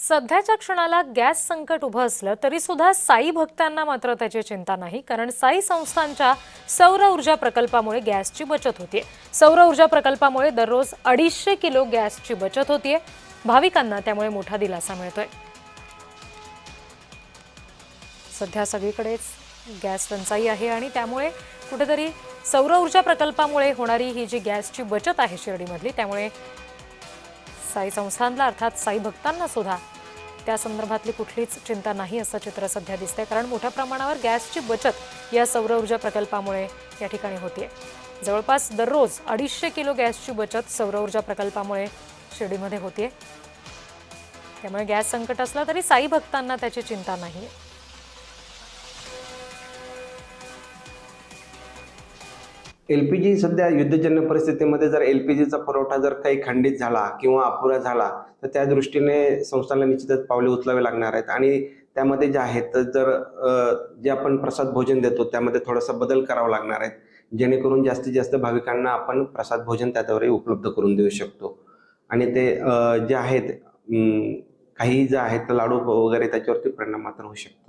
सध्याच्या क्षणाला गॅस संकट उभं असलं तरी सुद्धा साई भक्तांना मात्र त्याची चिंता नाही, कारण साई संस्थांच्या सौर ऊर्जा प्रकल्पामुळे गॅसची बचत होतीये। सौर ऊर्जा प्रकल्पामुळे दररोज 250 किलो गॅसची बचत होतीये। भाविकांना त्यामुळे मोठा दिलासा मिळतोय। सध्या सगळीकडेच गॅस टंचाई आहे आणि त्यामुळे कुठेतरी सौर ऊर्जा प्रकल्पामुळे होणारी ही जी गॅसची बचत आहे शिर्डीमधली, त्यामुळे साई संस्थांना अर्थात साई भक्तांना सुद्धा त्या संदर्भातली कुठलीच चिंता नाही असं चित्र सध्या दिसतंय, कारण मोठ्या प्रमाणावर गॅसची बचत या सौर ऊर्जा प्रकल्पामुळे या ठिकाणी होतीये। जवळपास दररोज 250 किलो गॅसची बचत सौर ऊर्जा प्रकल्पामुळे शिर्डीमध्ये होतीये। त्यामुळे गॅस संकट असलं तरी साई भक्तांना त्याची चिंता नाही। एलपीजी सध्या युद्धजन्य परिस्थितीमध्ये जर एलपीजीचा पुरवठा जर काही खंडित झाला किंवा अपुरा झाला तर त्या दृष्टीने संस्थांना निश्चितच पावले उचलावे लागणार आहेत आणि त्यामध्ये जे आहेत जर जे आपण प्रसाद भोजन देतो त्यामध्ये थोडासा बदल करावा लागणार आहे, जेणेकरून जास्तीत जास्त भाविकांना आपण प्रसाद भोजन त्याद्वारे उपलब्ध करून देऊ शकतो। आणि ते जे आहेत काही जे आहेत लाडू वगैरे त्याच्यावरती परिणाम मात्र होऊ शकतो।